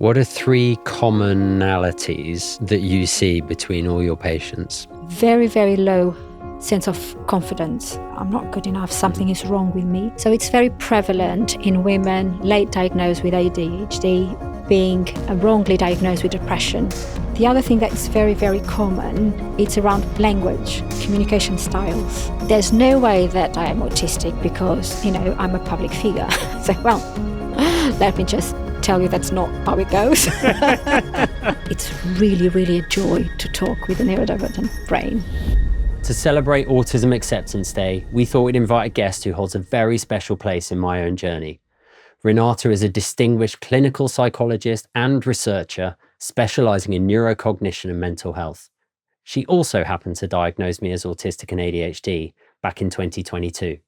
What are 3 commonalities that you see between all your patients? Very, very low sense of confidence. I'm not good enough, something is wrong with me. So it's very prevalent in women late diagnosed with ADHD, being wrongly diagnosed with depression. The other thing that's very, very common, it's around language, communication styles. There's no way that I am autistic because, I'm a public figure. So, let me just tell you that's not how it goes. It's really, really a joy to talk with a neurodivergent brain. To celebrate Autism Acceptance Day, we thought we'd invite a guest who holds a very special place in my own journey. Renata is a distinguished clinical psychologist and researcher specialising in neurocognition and mental health. She also happened to diagnose me as autistic and ADHD back in 2022.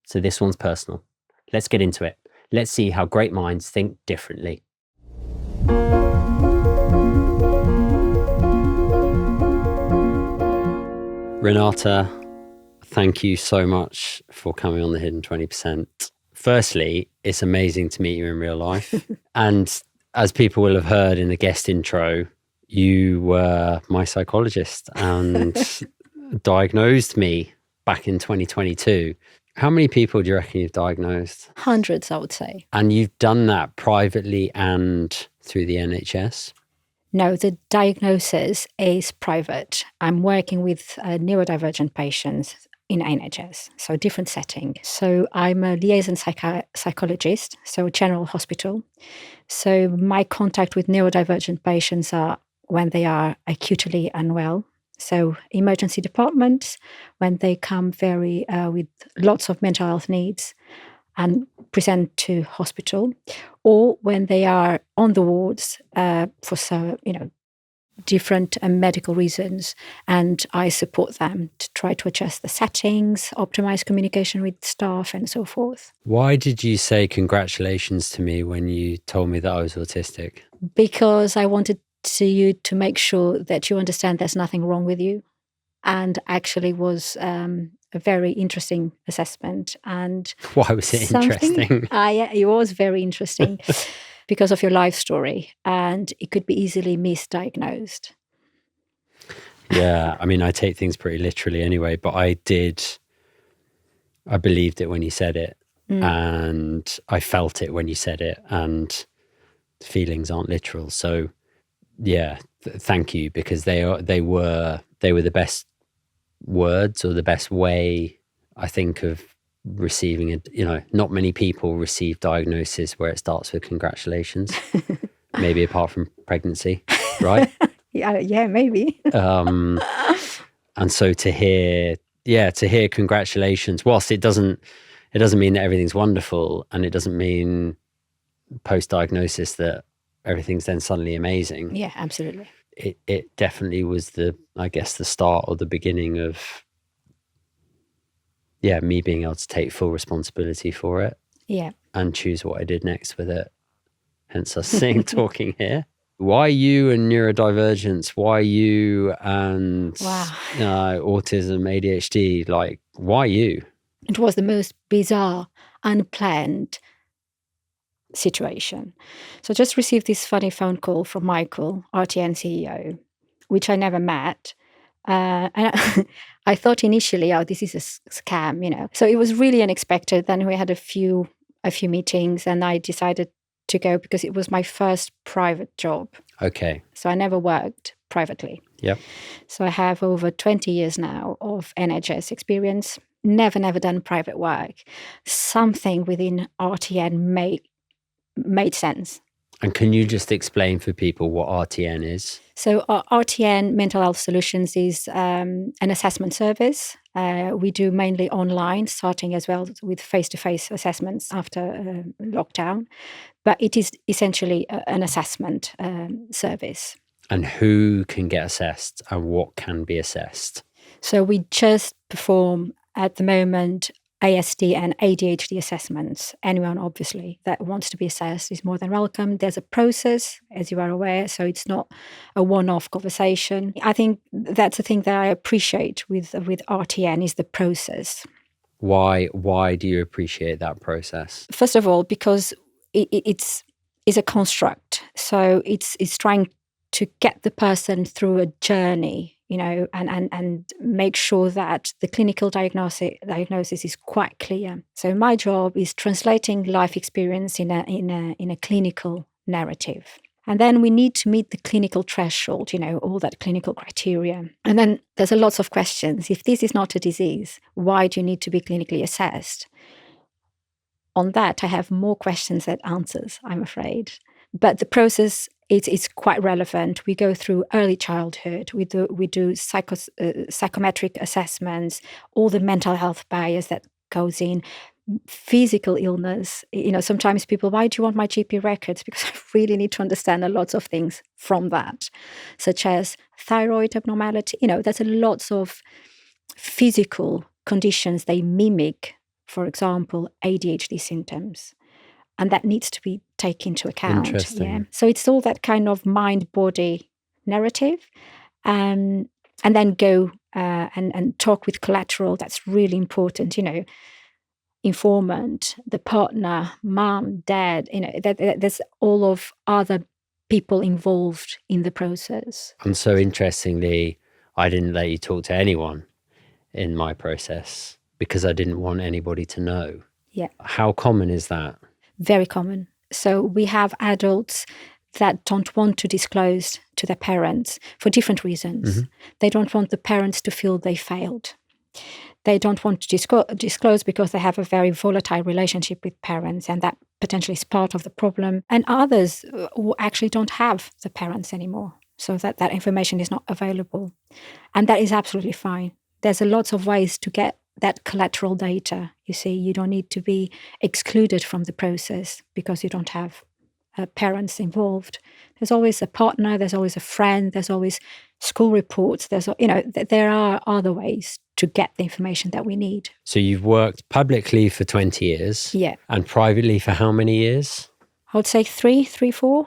So this one's personal. Let's get into it. Let's see how great minds think differently. Renata, thank you so much for coming on the Hidden 20%. Firstly, it's amazing to meet you in real life. And as people will have heard in the guest intro, you were my psychologist and diagnosed me back in 2022. How many people do you reckon you've diagnosed? Hundreds, I would say. And you've done that privately and through the NHS? No, the diagnosis is private. I'm working with neurodivergent patients in NHS, so different setting. So I'm a liaison psychologist, so general hospital. So my contact with neurodivergent patients are when they are acutely unwell. So emergency departments, when they come with lots of mental health needs and present to hospital, or when they are on the wards for different medical reasons, and I support them to try to adjust the settings, optimize communication with staff, and so forth. Why did you say congratulations to me when you told me that I was autistic? Because I wanted you to make sure that you understand there's nothing wrong with you, and actually was a very interesting assessment. And why was it interesting? It was very interesting because of your life story, and it could be easily misdiagnosed. Yeah, I mean, I take things pretty literally anyway, but I believed it when you said it, and I felt it when you said it, and feelings aren't literal. So yeah, thank you, because they were the best words, or the best way, I think, of receiving it. Not many people receive diagnosis where it starts with congratulations. Maybe apart from pregnancy, right? yeah, maybe. And so to hear congratulations, whilst it doesn't mean that everything's wonderful, and it doesn't mean post-diagnosis that everything's then suddenly amazing. Yeah, absolutely. It definitely was the start or the beginning of me being able to take full responsibility for it. Yeah. And choose what I did next with it. Hence us talking here. Why you and neurodivergence? Why you and autism, ADHD? Like, why you? It was the most bizarre, unplanned situation. So I just received this funny phone call from Michael, RTN CEO, which I never met. And I thought initially, this is a scam, So it was really unexpected. Then we had a few meetings, and I decided to go because it was my first private job. Okay. So I never worked privately. Yep. So I have over 20 years now of NHS experience. Never done private work. Something within RTN made sense. And can you just explain for people what RTN is? So RTN Mental Health Solutions is an assessment service. We do mainly online, starting as well with face-to-face assessments after lockdown. But it is essentially an assessment service. And who can get assessed, and what can be assessed? So we just perform at the moment ASD and ADHD assessments. Anyone, obviously, that wants to be assessed is more than welcome. There's a process, as you are aware, so it's not a one-off conversation. I think that's the thing that I appreciate with RTN is the process. Why do you appreciate that process? First of all, because it's is a construct. So it's trying to get the person through a journey, and make sure that the clinical diagnosis is quite clear. So my job is translating life experience in a clinical narrative. And then we need to meet the clinical threshold, all that clinical criteria. And then there's a lots of questions. If this is not a disease, why do you need to be clinically assessed? On that, I have more questions than answers, I'm afraid. But the process is quite relevant. We go through early childhood. We do psychometric assessments, all the mental health bias that goes in, physical illness. Sometimes people, why do you want my GP records? Because I really need to understand a lot of things from that, such as thyroid abnormality. There's a lots of physical conditions they mimic, for example, ADHD symptoms. And that needs to be taken into account. Interesting. Yeah. So it's all that kind of mind-body narrative. And then go and talk with collateral. That's really important, informant, the partner, mom, dad, there's all of other people involved in the process. And so interestingly, I didn't let you talk to anyone in my process because I didn't want anybody to know. Yeah. How common is that? Very common. So we have adults that don't want to disclose to their parents for different reasons. Mm-hmm. They don't want the parents to feel they failed. They don't want to disclose because they have a very volatile relationship with parents, and that potentially is part of the problem. And others who actually don't have the parents anymore, so that information is not available. And that is absolutely fine. There's a lots of ways to get that collateral data. You see, you don't need to be excluded from the process because you don't have parents involved. There's always a partner, there's always a friend, there's always school reports. There are other ways to get the information that we need. So you've worked publicly for 20 years. Yeah. And privately for how many years? I would say 4.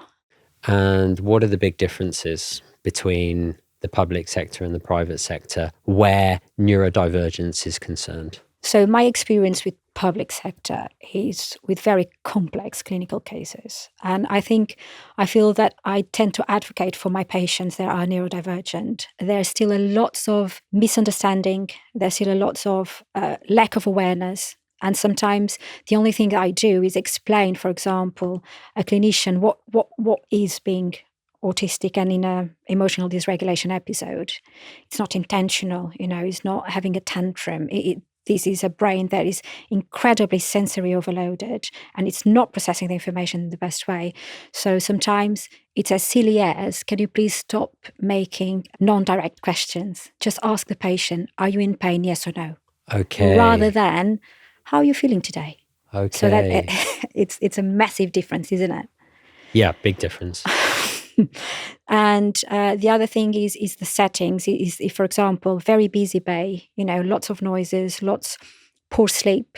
And what are the big differences between the public sector and the private sector where neurodivergence is concerned? So my experience with public sector is with very complex clinical cases. And I feel that I tend to advocate for my patients that are neurodivergent. There's still a lots of misunderstanding. There's still a lots of lack of awareness. And sometimes the only thing I do is explain, for example, a clinician what is being autistic and in an emotional dysregulation episode. It's not intentional, it's not having a tantrum. This is a brain that is incredibly sensory overloaded, and it's not processing the information in the best way. So sometimes it's as silly as, can you please stop making non-direct questions? Just ask the patient, are you in pain, yes or no? Okay. Rather than, how are you feeling today? Okay. So that it's a massive difference, isn't it? Yeah, big difference. And the other thing is the settings. Is if, for example, very busy bay, lots of noises, lots poor sleep.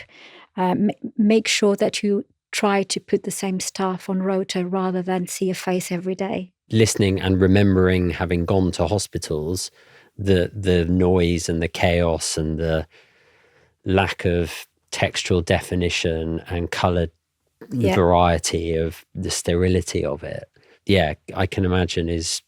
Make sure that you try to put the same staff on rota rather than see a face every day. Listening and remembering having gone to hospitals, the noise and the chaos and the lack of textual definition and colour variety of the sterility of it. Yeah, I can imagine is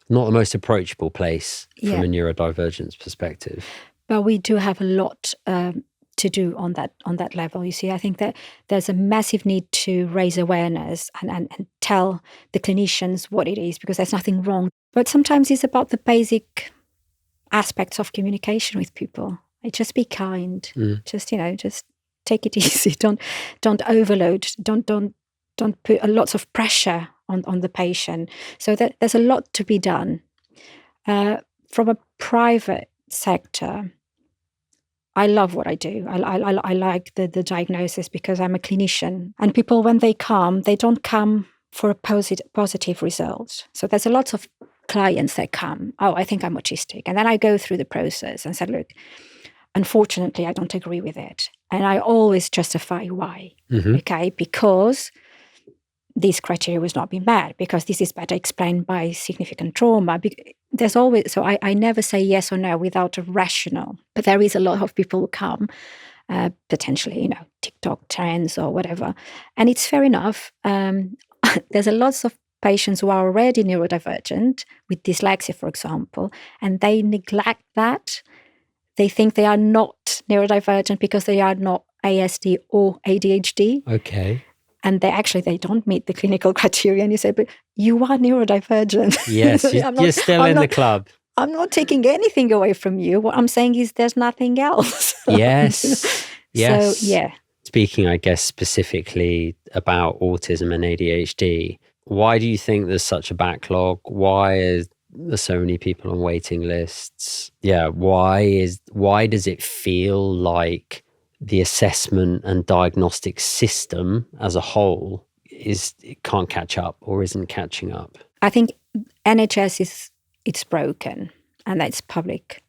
not the most approachable place from a neurodivergence perspective. But we do have a lot to do on that level. You see, I think that there's a massive need to raise awareness and tell the clinicians what it is, because there's nothing wrong. But sometimes it's about the basic aspects of communication with people. Just be kind. Just take it easy. Don't overload. Don't put lots of pressure on the patient. So that there's a lot to be done. From a private sector, I love what I do. I like the diagnosis because I'm a clinician. And people, when they come, they don't come for a positive result. So there's a lot of clients that come, oh, I think I'm autistic. And then I go through the process and said, look, unfortunately, I don't agree with it. And I always justify why. Okay, because this criteria was not being met, because this is better explained by significant trauma. There's always, so I never say yes or no without a rationale. But there is a lot of people who come, potentially, TikTok trends or whatever. And it's fair enough. there's a lots of patients who are already neurodivergent with dyslexia, for example, and they neglect that. They think they are not neurodivergent because they are not ASD or ADHD. Okay. And they don't meet the clinical criteria. And you say, but you are neurodivergent. Yes, you're still in the club. I'm not taking anything away from you. What I'm saying is there's nothing else. Yes. Yes. So, yeah. Speaking, I guess, specifically about autism and ADHD, why do you think there's such a backlog? Why are there so many people on waiting lists? Yeah, why does it feel like the assessment and diagnostic system as a whole it can't catch up or isn't catching up? I think NHS it's broken, and that's public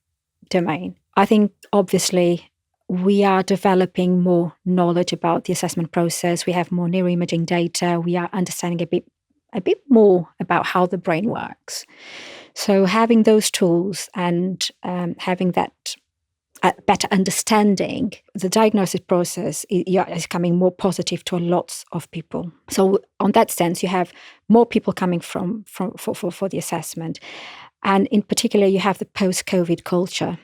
domain. I think obviously we are developing more knowledge about the assessment process. We have more neuroimaging data. We are understanding a bit more about how the brain works. So having those tools and having that better understanding, the diagnosis process is coming more positive to lots of people. So on that sense, you have more people coming for the assessment. And in particular, you have the post-COVID culture.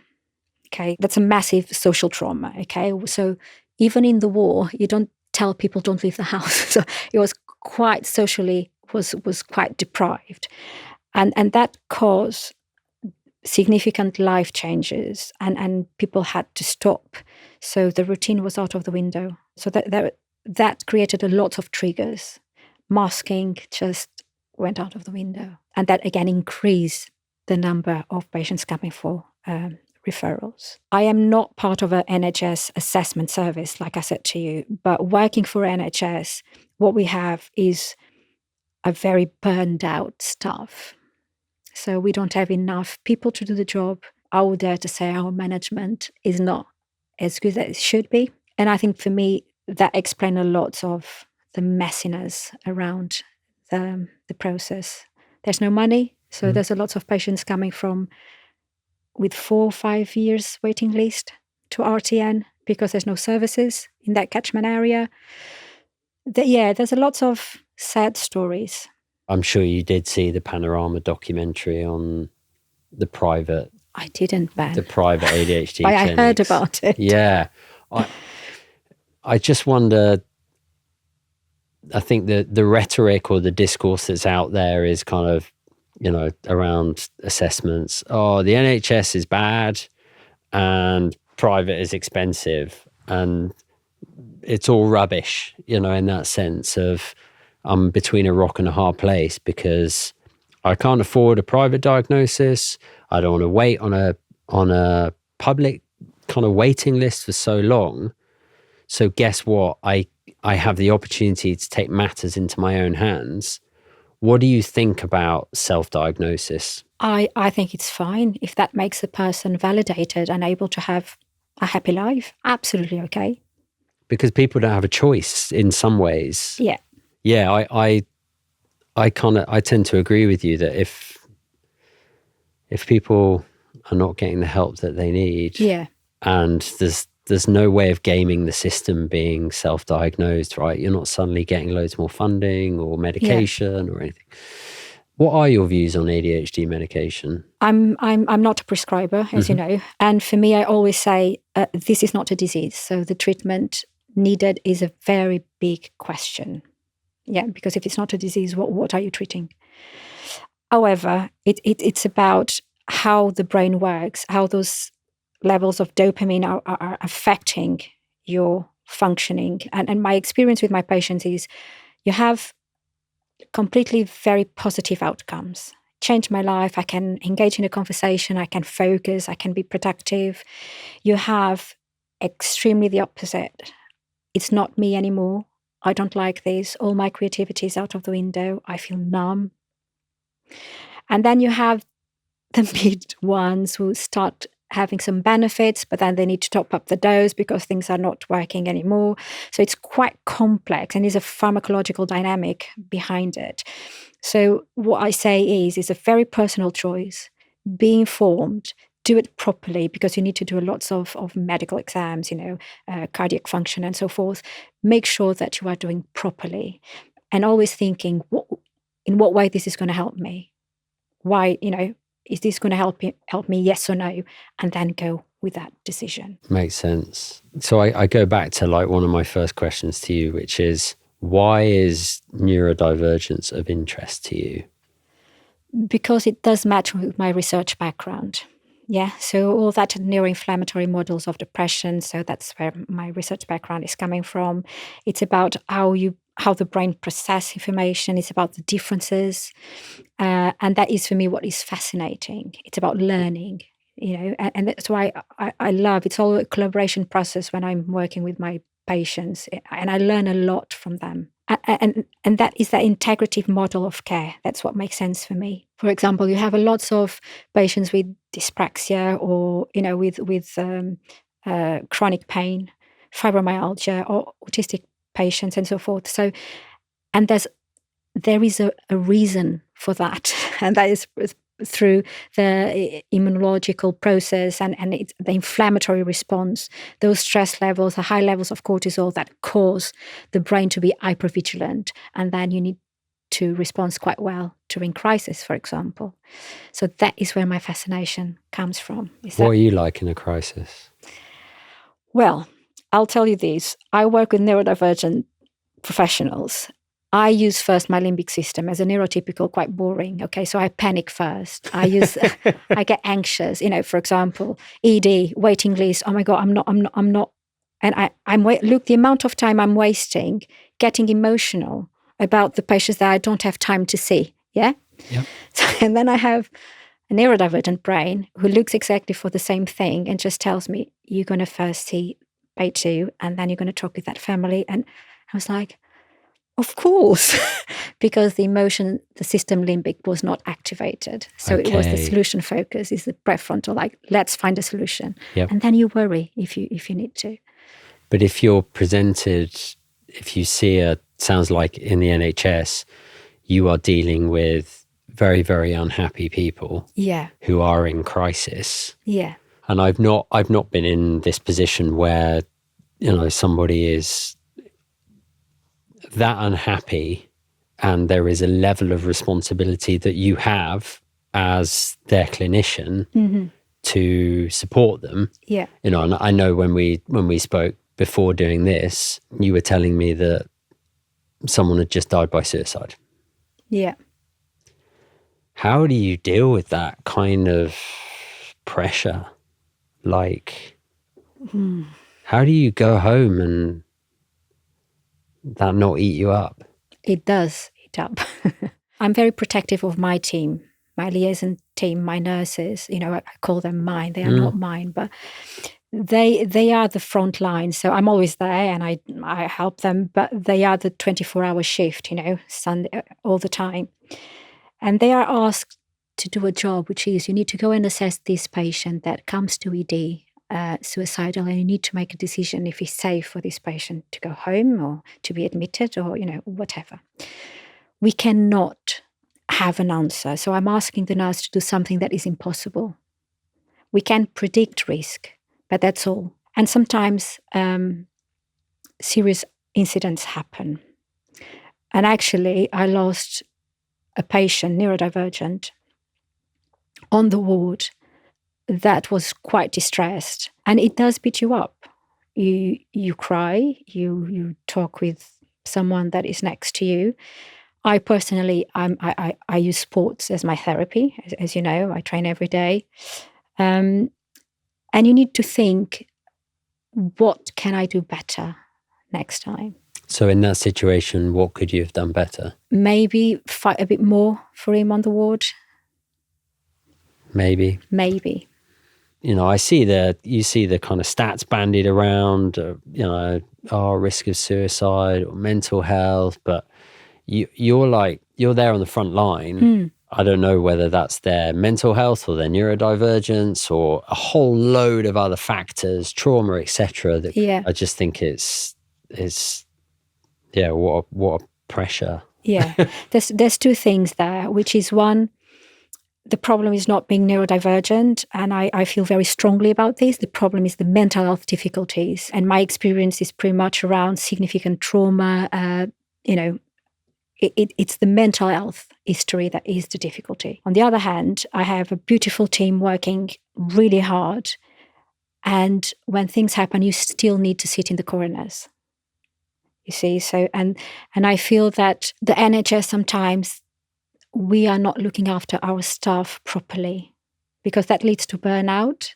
Okay, that's a massive social trauma. Okay, so even in the war, you don't tell people don't leave the house. So it was quite socially was quite deprived, and that caused significant life changes, and people had to stop. So the routine was out of the window. So that created a lot of triggers. Masking just went out of the window, and that again increased the number of patients coming for referrals. I am not part of an NHS assessment service, like I said to you, but working for NHS, what we have is a very burned out staff. So we don't have enough people to do the job. I would dare to say our management is not as good as it should be. And I think for me, that explains a lot of the messiness around the process. There's no money, so there's a lot of patients coming with 4 or 5 years waiting list to RTN because there's no services in that catchment area. There's a lot of sad stories. I'm sure you did see the Panorama documentary on the private. I didn't, Ben. The private ADHD I clinics. heard about it. Yeah. I just wonder, I think the rhetoric or the discourse that's out there is kind of, around assessments. Oh, the NHS is bad and private is expensive. And it's all rubbish, in that sense of I'm between a rock and a hard place because I can't afford a private diagnosis. I don't want to wait on a public kind of waiting list for so long. So guess what? I have the opportunity to take matters into my own hands. What do you think about self-diagnosis? I think it's fine if that makes the person validated and able to have a happy life. Absolutely okay. Because people don't have a choice in some ways. Yeah. Yeah, I tend to agree with you that if people are not getting the help that they need, and there's no way of gaming the system being self-diagnosed, right? You're not suddenly getting loads more funding or medication or anything. What are your views on ADHD medication? I'm not a prescriber, as you know, and for me, I always say this is not a disease, so the treatment needed is a very big question. Yeah, because if it's not a disease, what are you treating? However, it's about how the brain works, how those levels of dopamine are affecting your functioning. And my experience with my patients is you have completely very positive outcomes. Change my life, I can engage in a conversation, I can focus, I can be productive. You have extremely the opposite. It's not me anymore. I don't like this. All my creativity is out of the window. I feel numb. And then you have the mid ones who start having some benefits, but then they need to top up the dose because things are not working anymore. So it's quite complex and there's a pharmacological dynamic behind it. So what I say is it's a very personal choice. Be informed, do it properly because you need to do lots of medical exams, cardiac function and so forth. Make sure that you are doing properly. and always thinking, in what way this is going to help me? Why, is this going to help me, yes or no? And then go with that decision. Makes sense. So I go back to like one of my first questions to you, which is, why is neurodivergence of interest to you? Because it does match with my research background. Yeah, so all that neuroinflammatory models of depression, so that's where my research background is coming from. It's about how the brain processes information. It's about the differences. And that is, for me, what is fascinating. It's about learning, and that's why I love, it's all a collaboration process when I'm working with my patients, and I learn a lot from them. And that is that integrative model of care. That's what makes sense for me. For example, you have lots of patients with dyspraxia or, with chronic pain, fibromyalgia, or autistic patients and so forth. So, and there is a reason for that, and that is through the immunological process and it's the inflammatory response, those stress levels, the high levels of cortisol that cause the brain to be hypervigilant, and then you need to respond quite well during crisis, for example. So that is where my fascination comes from. What are you like in a crisis? Well, I'll tell you this. I work with neurodivergent professionals. I use first my limbic system. As a neurotypical, quite boring. Okay, so I panic first. I get anxious. For example, ED waiting list. Oh my God, I'm not. And look, the amount of time I'm wasting getting emotional about the patients that I don't have time to see. Yeah. Yep. And then I have a neurodivergent brain who looks exactly for the same thing and just tells me, you're going to first see A2 and then you're going to talk with that family. And I was like, of course, because the system limbic was not activated. So It was the solution focus, is the prefrontal, like, let's find a solution. Yep. And then you worry if you need to. But if you see sounds like in the NHS, you are dealing with very, very unhappy people who are in crisis. Yeah. And I've not been in this position where, somebody is that unhappy and there is a level of responsibility that you have as their clinician to support them. Yeah. And I know when we spoke before doing this, you were telling me that someone had just died by suicide. Yeah. How do you deal with that kind of pressure? Like, how do you go home and that not eat you up? It does eat up. I'm very protective of my team, my liaison team, my nurses. I call them mine. They are not mine, but they are the front line. So I'm always there and I help them, but they are the 24-hour shift, Sunday, all the time. And they are asked to do a job, which is you need to go and assess this patient that comes to ED, suicidal, and you need to make a decision if it's safe for this patient to go home or to be admitted or, whatever. We cannot have an answer. So I'm asking the nurse to do something that is impossible. We can predict risk, but that's all. And sometimes serious incidents happen. And actually, I lost a patient, neurodivergent, on the ward that was quite distressed. And it does beat you up. You cry, you talk with someone that is next to you. I personally, I use sports as my therapy. As you know, I train every day. And you need to think, what can I do better next time? So in that situation, what could you have done better? Maybe fight a bit more for him on the ward. Maybe. You see the kind of stats bandied around, risk of suicide or mental health, but you're there on the front line. I don't know whether that's their mental health or their neurodivergence or a whole load of other factors, trauma, etc. I just think it's what a pressure. Yeah, there's two things there, which is one, the problem is not being neurodivergent, and I feel very strongly about this. The problem is the mental health difficulties, and my experience is pretty much around significant trauma, it's the mental health history that is the difficulty. On the other hand, I have a beautiful team working really hard. And when things happen, you still need to sit in the corners. You see, so and I feel that the NHS sometimes we are not looking after our staff properly, because that leads to burnout,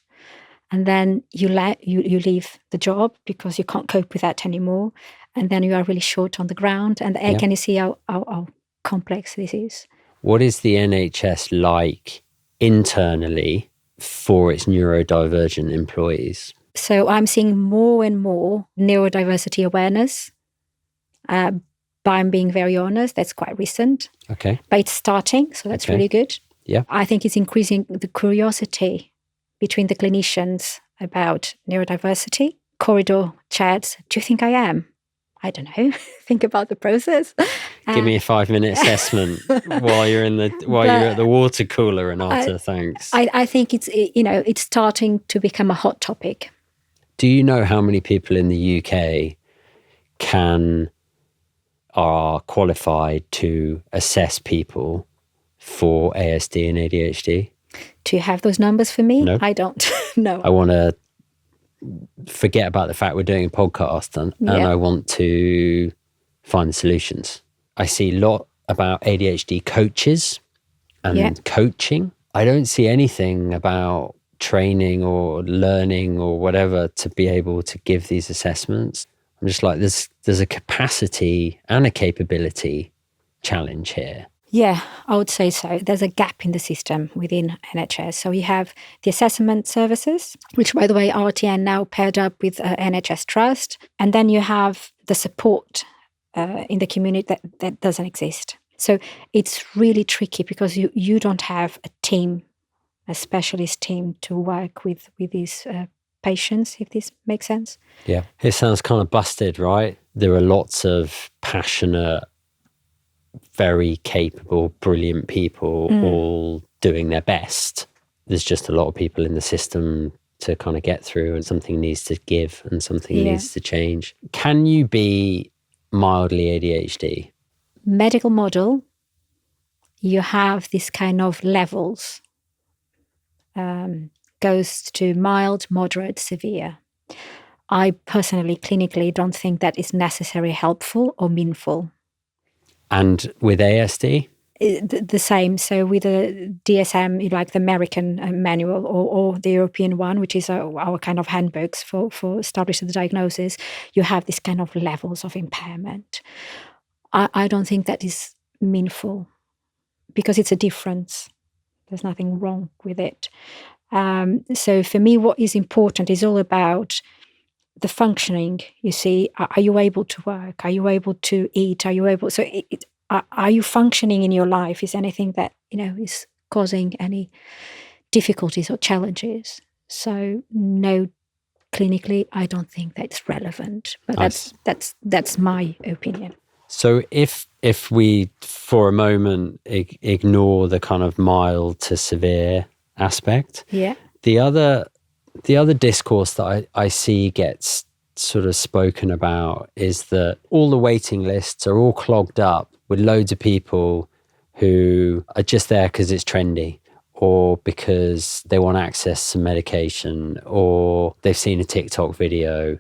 and then you leave the job because you can't cope with that anymore, and then you are really short on the ground. And can you see how complex this is? What is the NHS like internally for its neurodivergent employees? So I'm seeing more and more neurodiversity awareness. But I'm being very honest, that's quite recent. Okay. But it's starting, so that's really good. Yeah. I think it's increasing the curiosity between the clinicians about neurodiversity. Corridor chats, do you think I am? I don't know. Think about the process. Give me a 5-minute assessment while you're at the water cooler, Renata. Thanks. I think it's starting to become a hot topic. Do you know how many people in the UK are qualified to assess people for ASD and ADHD? Do you have those numbers for me? No. I don't. No. I want to forget about the fact we're doing a podcast and I want to find the solutions. I see a lot about ADHD coaches and coaching. I don't see anything about training or learning or whatever to be able to give these assessments. I'm just like, there's a capacity and a capability challenge here. Yeah, I would say so. There's a gap in the system within NHS. So you have the assessment services, which, by the way, RTN now paired up with NHS Trust. And then you have the support in the community that doesn't exist. So it's really tricky because you don't have a team, a specialist team to work with these patients, if this makes sense. Yeah, it sounds kind of busted, right? There are lots of passionate, very capable, brilliant people all doing their best. There's just a lot of people in the system to kind of get through, and something needs to give and something needs to change. Can you be mildly ADHD? Medical model, you have this kind of levels. Goes to mild, moderate, severe. I personally, clinically, don't think that is necessarily helpful or meaningful. And with ASD? The same. So with the DSM, like the American manual or the European one, which is our kind of handbooks for establishing the diagnosis, you have this kind of levels of impairment. I don't think that is meaningful because it's a difference. There's nothing wrong with it. So for me, what is important is all about the functioning. You see, are you able to work? Are you able to eat? Are you able? So, are you functioning in your life? Is anything that is causing any difficulties or challenges? So, no, clinically, I don't think that's relevant. But that's my opinion. So, if we for a moment ignore the kind of mild to severe aspect, the other discourse that I see gets sort of spoken about is that all the waiting lists are all clogged up with loads of people who are just there because it's trendy, or because they want access to medication, or they've seen a TikTok video.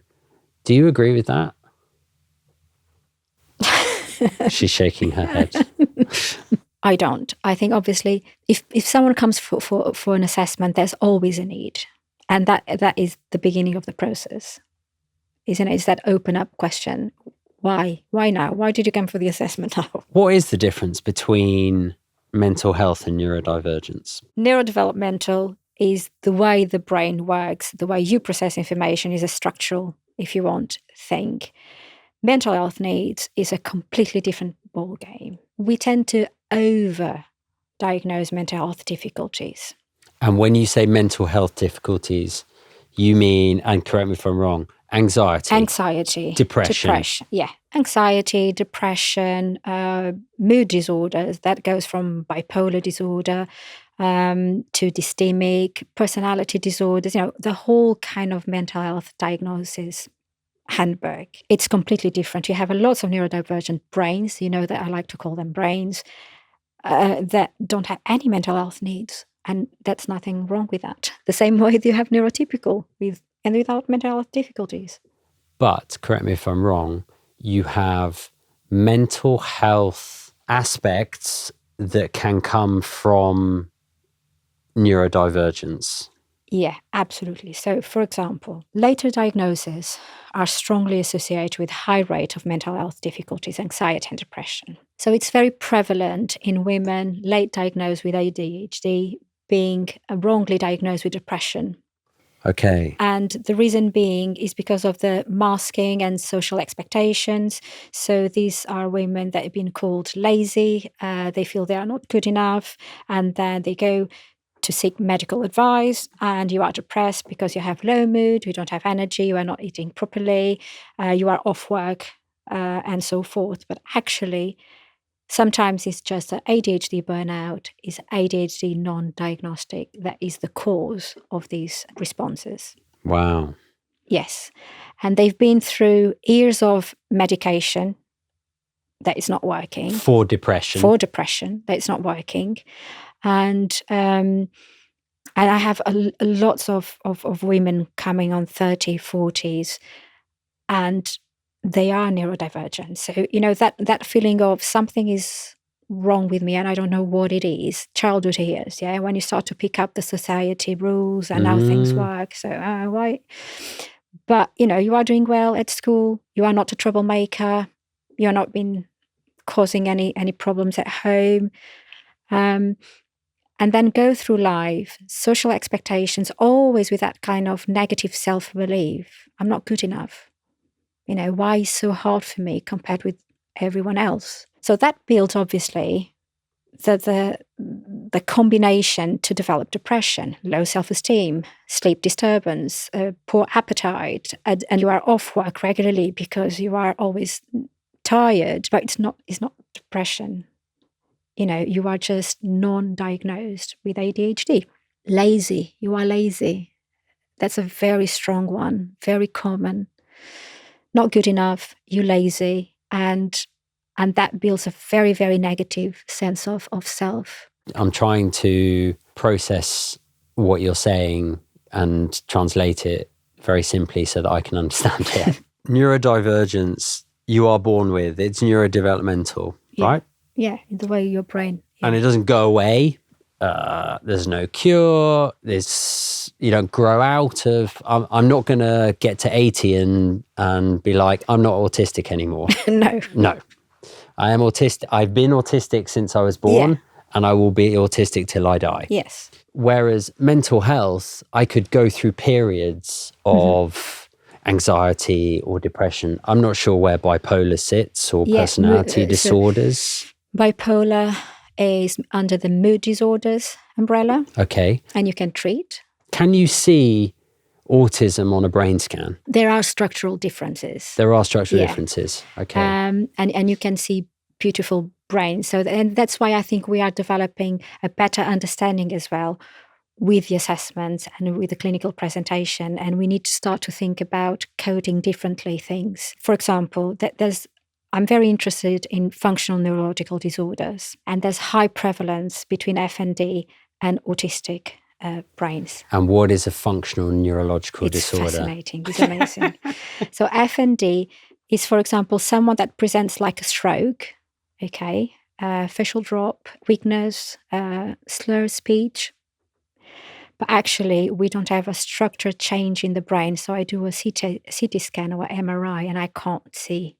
Do you agree with that? She's shaking her head. I don't. I think obviously if someone comes for an assessment, there's always a need. And that is the beginning of the process, isn't it? It's that open up question. Why? Why now? Why did you come for the assessment now? What is the difference between mental health and neurodivergence? Neurodevelopmental is the way the brain works, the way you process information is a structural, if you want, thing. Mental health needs is a completely different ballgame. We tend to over-diagnose mental health difficulties. And when you say mental health difficulties, you mean, and correct me if I'm wrong, anxiety, depression. Yeah, anxiety, depression, mood disorders. That goes from bipolar disorder to dystemic personality disorders. The whole kind of mental health diagnosis handbook. It's completely different. You have lots of neurodivergent brains, that I like to call them brains, that don't have any mental health needs. And that's nothing wrong with that. The same way you have neurotypical with and without mental health difficulties. But, correct me if I'm wrong, you have mental health aspects that can come from neurodivergence. Yeah, absolutely. So, for example, later diagnoses are strongly associated with high rate of mental health difficulties, anxiety and depression. So it's very prevalent in women late diagnosed with ADHD being wrongly diagnosed with depression. Okay. And the reason being is because of the masking and social expectations. So these are women that have been called lazy. They feel they are not good enough. And then they go to seek medical advice, and you are depressed because you have low mood, you don't have energy, you are not eating properly, you are off work, and so forth. But actually, sometimes it's just an ADHD burnout, is ADHD non-diagnostic that is the cause of these responses. Wow. Yes. And they've been through years of medication that is not working. For depression. That is not working. And I have lots of women coming on 30, 40s, and they are neurodivergent. So, that feeling of something is wrong with me and I don't know what it is, childhood years, yeah, when you start to pick up the society rules and how things work. So, why? But, you are doing well at school, you are not a troublemaker, you are not been causing any problems at home. And then go through life, social expectations, always with that kind of negative self-belief. I'm not good enough. Why is so hard for me compared with everyone else? So that builds, obviously, the combination to develop depression, low self-esteem, sleep disturbance, poor appetite, and you are off work regularly because you are always tired. But it's not depression. You are just non-diagnosed with ADHD. Lazy, you are lazy. That's a very strong one, very common. Not good enough, you lazy. And that builds a very, very negative sense of self. I'm trying to process what you're saying and translate it very simply so that I can understand it. Neurodivergence, you are born with, it's neurodevelopmental, right? Yeah, in the way your brain. Yeah. And it doesn't go away. There's no cure. You don't grow out of. I'm not going to get to 80 and be like, I'm not autistic anymore. No. I am autistic. I've been autistic since I was born, and I will be autistic till I die. Yes. Whereas mental health, I could go through periods of anxiety or depression. I'm not sure where bipolar sits or personality disorders. Bipolar is under the mood disorders umbrella. Okay. And you can treat. Can you see autism on a brain scan? There are structural differences. Differences. Okay. And you can see beautiful brains. So, and that's why I think we are developing a better understanding as well with the assessments and with the clinical presentation. And we need to start to think about coding differently things. For example, I'm very interested in functional neurological disorders, and there's high prevalence between FND and autistic brains. And what is a functional neurological disorder? It's fascinating. It's amazing. So FND is, for example, someone that presents like a stroke, okay, facial drop, weakness, slur speech. But actually, we don't have a structural change in the brain. So I do a CT scan or MRI, and I can't see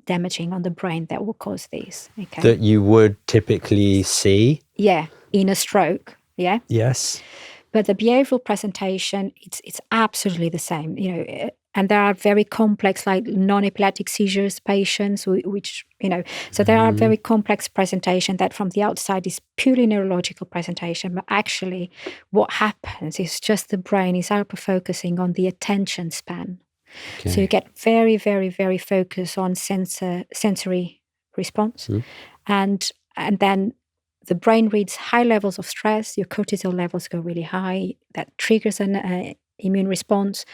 damaging on the brain that will cause this. Okay. That you would typically see? Yeah, in a stroke. Yeah. Yes. But the behavioral presentation, it's absolutely the same. And there are very complex, like non-epileptic seizures patients, which so there are very complex presentation that from the outside is purely neurological presentation. But actually, what happens is just the brain is hyper-focusing on the attention span. Okay. So you get very, very, very focused on sensory response. And then the brain reads high levels of stress, your cortisol levels go really high. That triggers an immune response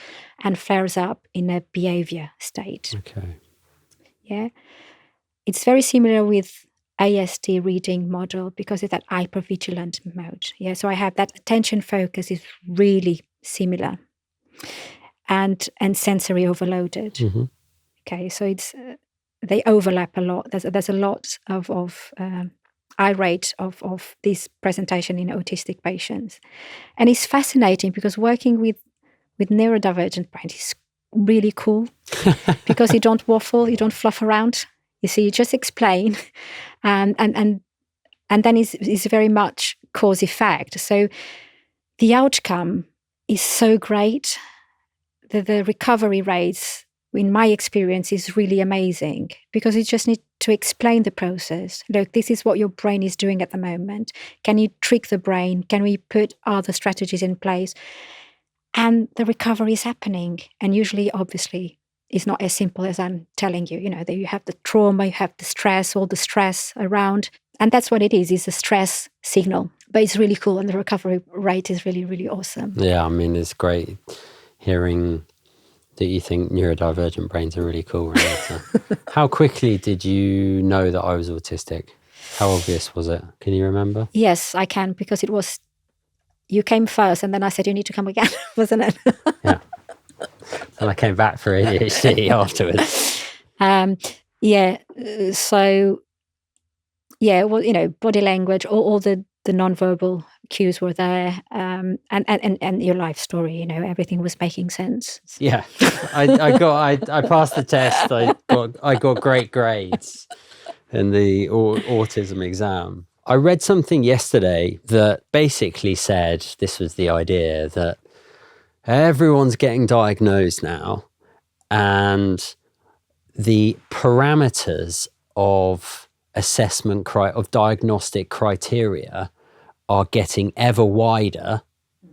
and flares up in a behavior state. Okay. Yeah. It's very similar with ASD reading model because it's that hypervigilant mode. Yeah. So I have that attention focus is really similar and sensory overloaded. Mm-hmm. Okay. So it's they overlap a lot. There's a lot of eye rate of this presentation in autistic patients. And it's fascinating because working with neurodivergent brains is really cool because you don't waffle, you don't fluff around. You see, you just explain, and then it's very much cause effect. So the outcome is so great. The recovery rates, in my experience, is really amazing because you just need to explain the process. Look, this is what your brain is doing at the moment. Can you trick the brain? Can we put other strategies in place? And the recovery is happening. And usually, obviously, it's not as simple as I'm telling you. You know, that you have the trauma, you have the stress, all the stress around. And that's what it is a stress signal. But it's really cool. And the recovery rate is really, really awesome. Yeah, I mean, it's great hearing that you think neurodivergent brains are really cool, Renata. How quickly did you know that I was autistic? How obvious was it? Can you remember? Yes, I can, because it was, you came first and then I said, you need to come again, wasn't it? Yeah. And I came back for ADHD afterwards. So, well, you know, body language, all the nonverbal cues were there, and your life story, you know, everything was making sense. Yeah, I passed the test. I got great grades in the autism exam. I read something yesterday that basically said, this was the idea, that everyone's getting diagnosed now, and the parameters of assessment of diagnostic criteria are getting ever wider.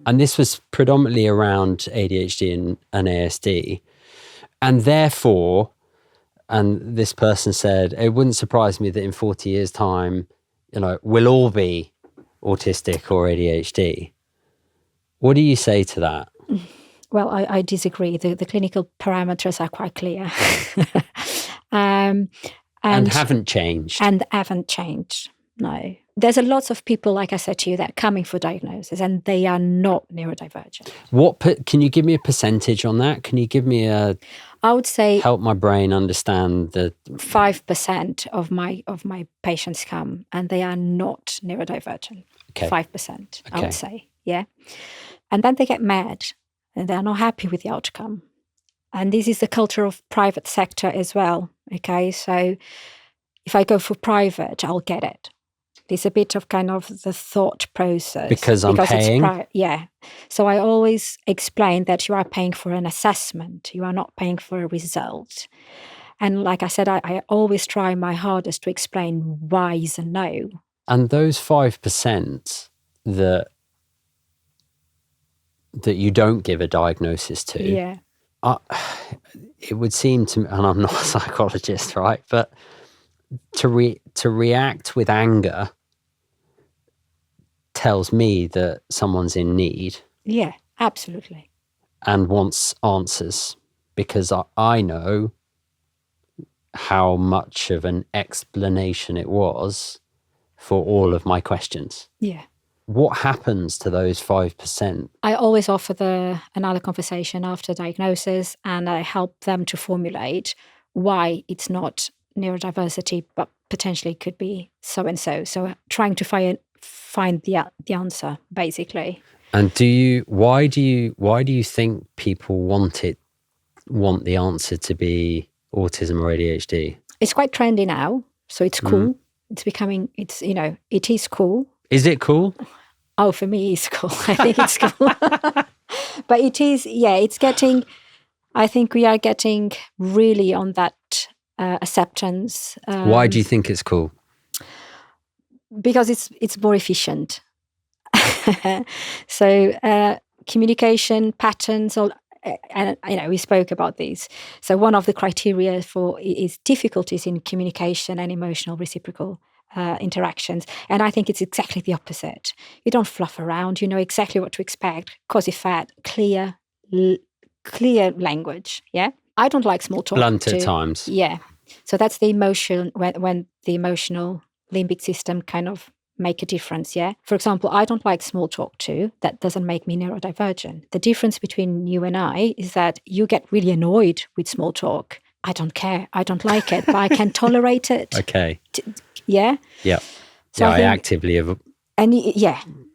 And this was predominantly around ADHD and ASD. And therefore, and this person said, it wouldn't surprise me that in 40 years' time, you know, we'll all be autistic or ADHD. What do you say to that? Well, I disagree. The clinical parameters are quite clear. And haven't changed. And haven't changed, no. There's a lot of people, like I said to you, that are coming for diagnosis and they are not neurodivergent. Can you give me a percentage on that? Can you give me I would say help my brain understand the 5% of my patients come and they are not neurodivergent. Okay. 5%, I would say, yeah. And then they get mad and they're not happy with the outcome. And this is the culture of private sector as well, okay? So if I go for private, I'll get it. There's a bit of kind of the thought process. Because I'm paying? Yeah. So I always explain that you are paying for an assessment. You are not paying for a result. And like I said, I always try my hardest to explain why is a no. And those 5% that you don't give a diagnosis to, yeah, it would seem to me, and I'm not a psychologist, right? But to react with anger tells me that someone's in need. Yeah, absolutely. And wants answers, because I know how much of an explanation it was for all of my questions. Yeah. What happens to those 5%? I always offer another conversation after diagnosis, and I help them to formulate why it's not neurodiversity, but potentially could be so and so. So trying to find the answer, basically. And why do you think people want the answer to be autism or ADHD? It's quite trendy now, so it's cool. It's becoming. It is cool. Is it cool? Oh, for me, it's cool. I think it's cool. But it is, yeah, it's getting, I think we are getting really on that acceptance. Why do you think it's cool? Because it's more efficient. So communication patterns, and we spoke about these. So one of the criteria is difficulties in communication and emotional reciprocal interactions. And I think it's exactly the opposite. You don't fluff around. You know exactly what to expect. Cause effect, clear, clear language. Yeah, I don't like small talk. Blunt at times. Yeah, so that's the emotion when the emotional limbic system kind of make a difference. Yeah, for example, I don't like small talk too. That doesn't make me neurodivergent. The difference between you and I is that you get really annoyed with small talk. I don't care. I don't like it, but I can tolerate it. Okay. Yeah. Yeah. So yeah, I actively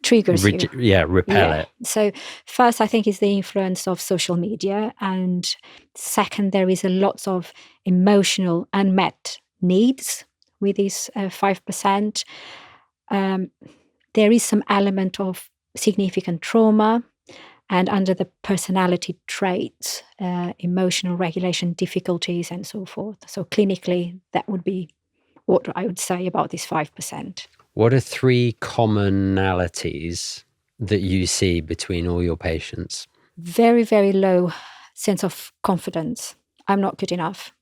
triggers you. Yeah, repel it. So first, I think is the influence of social media, and second, there is a lots of emotional unmet needs with this 5%. There is some element of significant trauma, and under the personality traits, emotional regulation difficulties, and so forth. So clinically, that would be what I would say about this 5%. What are 3 commonalities that you see between all your patients? Very, very low sense of confidence. I'm not good enough.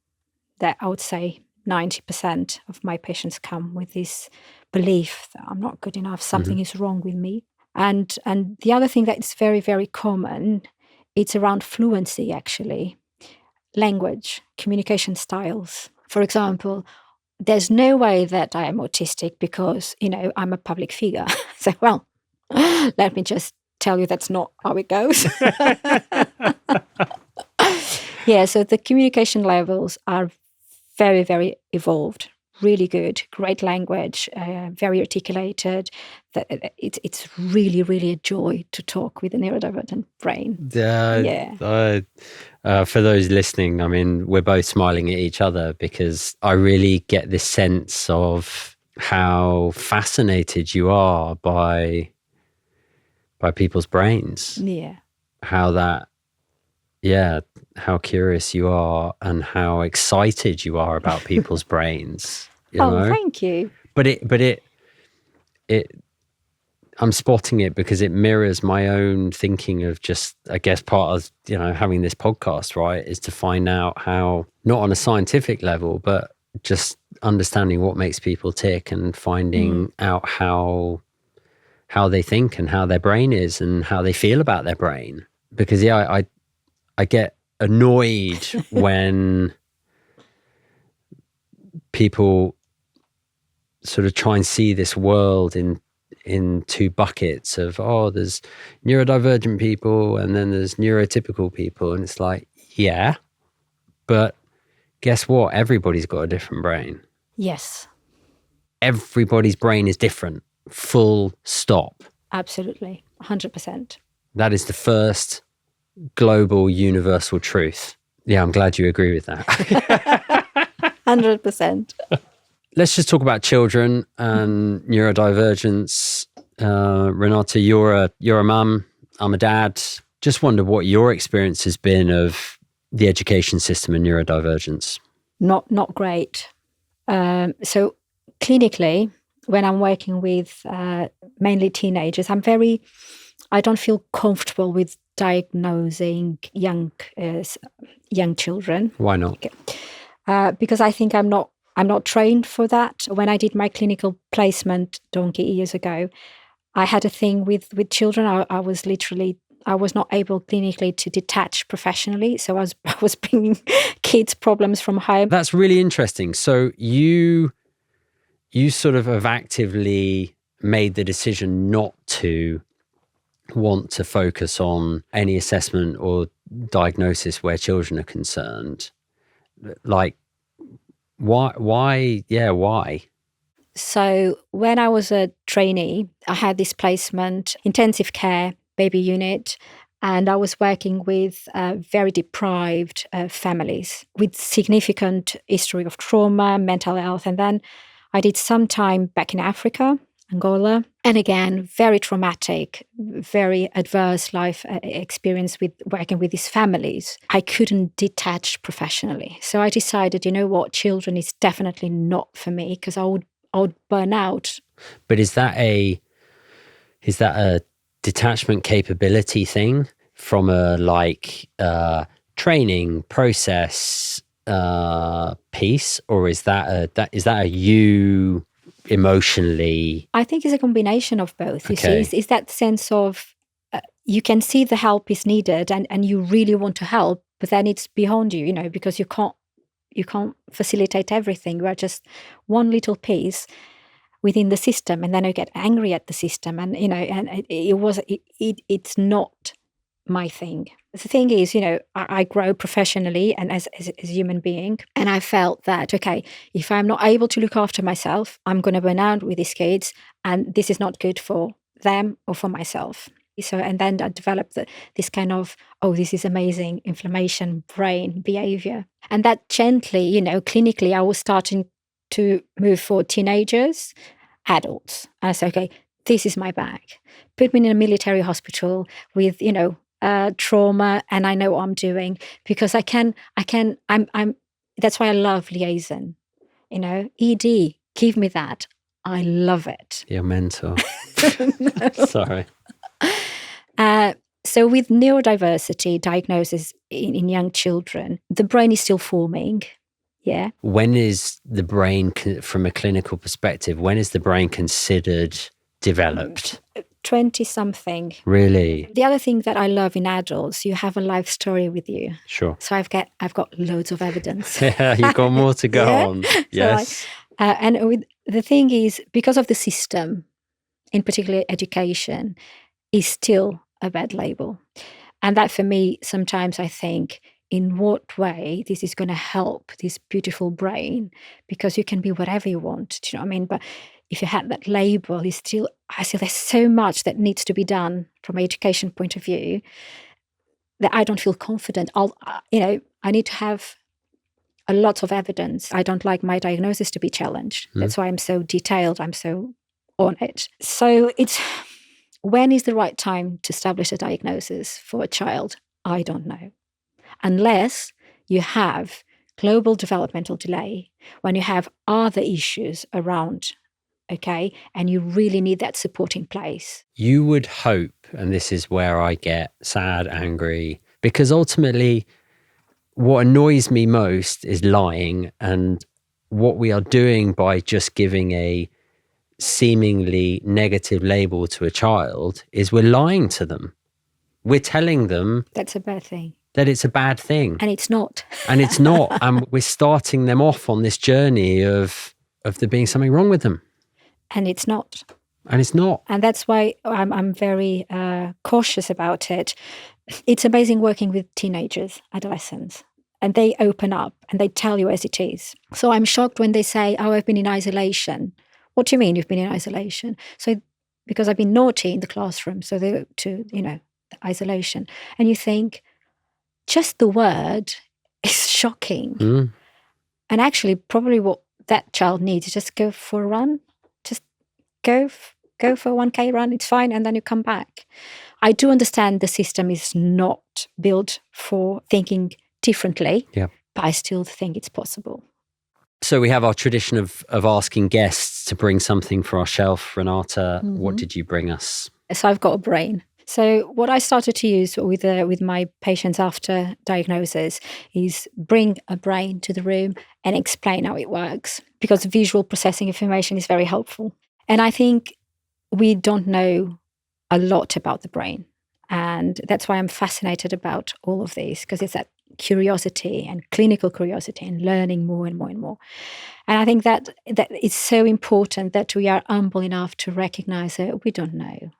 That I would say 90% of my patients come with this belief that I'm not good enough, something is wrong with me. And the other thing that is very, very common, it's around fluency, actually. Language, communication styles. For example, there's no way that I am autistic because, I'm a public figure. So, well, let me just tell you that's not how it goes. Yeah, so the communication levels are very, very evolved, really good, great language, very articulated. It's really, really a joy to talk with a neurodivergent brain. For those listening, I mean, we're both smiling at each other because I really get this sense of how fascinated you are by people's brains. Yeah. How curious you are and how excited you are about people's brains. Thank you. But I'm spotting it because it mirrors my own thinking of just, I guess, part of, having this podcast, right, is to find out how, not on a scientific level, but just understanding what makes people tick and finding out how they think and how their brain is and how they feel about their brain. Because, I get annoyed when people sort of try and see this world in 2 buckets of, there's neurodivergent people and then there's neurotypical people. And it's like, yeah, but guess what? Everybody's got a different brain. Yes. Everybody's brain is different. Full stop. Absolutely. 100%. That is the first global universal truth. Yeah, I'm glad you agree with that. 100%. Let's just talk about children and neurodivergence. Renata, you're a mum. I'm a dad. Just wonder what your experience has been of the education system and neurodivergence. Not great. So clinically, when I'm working with mainly teenagers, I don't feel comfortable with diagnosing young children. Why not? Because I think I'm not trained for that. When I did my clinical placement donkey years ago, I had a thing with children. I was not able clinically to detach professionally. So I was bringing kids' problems from home. That's really interesting. So you sort of have actively made the decision not to want to focus on any assessment or diagnosis where children are concerned. Like, why? Yeah, why? So when I was a trainee, I had this placement, intensive care, baby unit, and I was working with very deprived families with significant history of trauma, mental health. And then I did some time back in Africa, Angola, and again, very traumatic, very adverse life experience with working with these families. I couldn't detach professionally. So I decided, you know what, children is definitely not for me because I would burn out. But is that a detachment capability thing from a training process piece, or is that a you emotionally? I think it's a combination of both. You see, it's that sense of you can see the help is needed and you really want to help, but then it's beyond you, because you can't facilitate everything. You are just one little piece within the system, and then you get angry at the system, and it's not my thing. The thing is, I grow professionally and as a human being, and I felt that, okay, if I'm not able to look after myself, I'm going to burn out with these kids, and this is not good for them or for myself. So, and then I developed this kind of, this is amazing inflammation, brain behavior. And that gently, clinically, I was starting to move for teenagers, adults. And I said, okay, this is my bag. Put me in a military hospital with, trauma, and I know what I'm doing, because I'm that's why I love liaison. ED, give me that. I love it. Your mentor. No. Sorry. So with neurodiversity diagnosis in young children, the brain is still forming. Yeah. When is the brain, from a clinical perspective, when is the brain considered developed? 20-something. Really? The other thing that I love in adults, you have a life story with you. Sure. So I've got loads of evidence. Yeah, you've got more to go Yeah. on. Yes. And the thing is, because of the system, in particular education, is still a bad label. And that for me, sometimes I think, in what way this is going to help this beautiful brain, because you can be whatever you want. Do you know what I mean? But if you had that label, I feel there's so much that needs to be done from an education point of view that I don't feel confident. I need to have a lot of evidence. I don't like my diagnosis to be challenged. That's why I'm so detailed. I'm so on it. So when is the right time to establish a diagnosis for a child? I don't know. Unless you have global developmental delay, when you have other issues around, okay, and you really need that support in place. You would hope, and this is where I get sad, angry, because ultimately what annoys me most is lying, and what we are doing by just giving a seemingly negative label to a child is we're lying to them. We're telling them that's a bad thing. That it's a bad thing. And it's not. And it's not. And we're starting them off on this journey of there being something wrong with them. And it's not. And it's not. And that's why I'm very cautious about it. It's amazing working with teenagers, adolescents. And they open up and they tell you as it is. So I'm shocked when they say, I've been in isolation. What do you mean you've been in isolation? So because I've been naughty in the classroom, so they go to, the isolation. And you think, just the word is shocking. And actually, probably what that child needs is just go for a run. Just go for a 1K run. It's fine. And then you come back. I do understand the system is not built for thinking differently. Yeah. But I still think it's possible. So we have our tradition of asking guests to bring something for our shelf. Renata, what did you bring us? So I've got a brain. So what I started to use with my patients after diagnosis is bring a brain to the room and explain how it works, because visual processing information is very helpful. And I think we don't know a lot about the brain. And that's why I'm fascinated about all of this, because it's that curiosity and clinical curiosity and learning more and more and more. And I think that it's so important that we are humble enough to recognize that we don't know.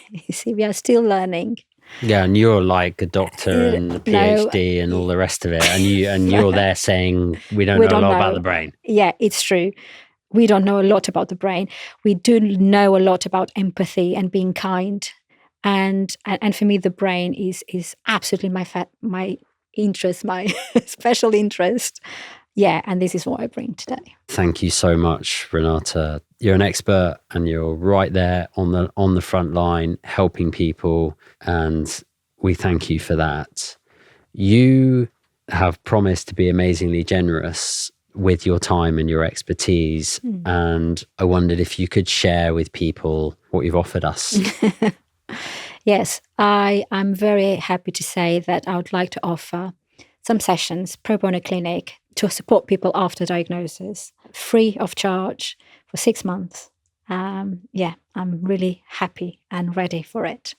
You see, we are still learning. Yeah, and you're like a doctor and a PhD and all the rest of it, and you're there saying we don't know a lot about the brain. Yeah, it's true. We don't know a lot about the brain. We do know a lot about empathy and being kind, and for me, the brain is absolutely my interest, my special interest. Yeah, and this is what I bring today. Thank you so much, Renata. You're an expert and you're right there on the front line helping people, and we thank you for that. You have promised to be amazingly generous with your time and your expertise, and I wondered if you could share with people what you've offered us. Yes, I am very happy to say that I would like to offer some sessions, pro bono clinic, to support people after diagnosis, free of charge for 6 months. I'm really happy and ready for it.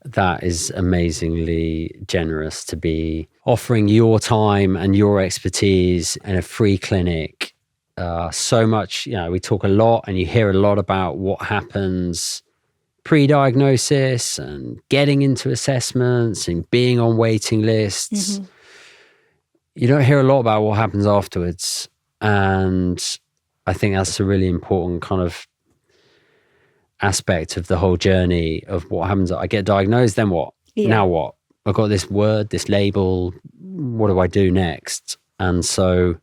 That is amazingly generous to be offering your time and your expertise in a free clinic. So much, we talk a lot and you hear a lot about what happens pre-diagnosis and getting into assessments and being on waiting lists. You don't hear a lot about what happens afterwards. And I think that's a really important kind of aspect of the whole journey of what happens. I get diagnosed, then what? Yeah. Now what? I've got this word, this label. What do I do next? And so,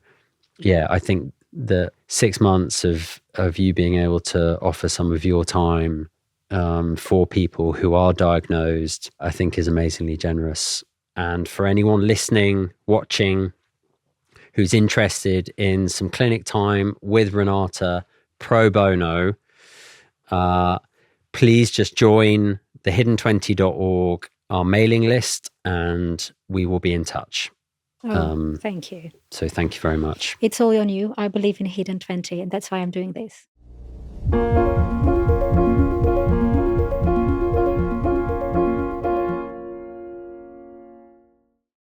yeah, I think the 6 months of you being able to offer some of your time for people who are diagnosed, I think is amazingly generous. And for anyone listening, watching, who's interested in some clinic time with Renata pro bono, please just join the hidden20.org, our mailing list, and we will be in touch. Thank you. So thank you very much. It's all on you. I believe in Hidden 20, and that's why I'm doing this.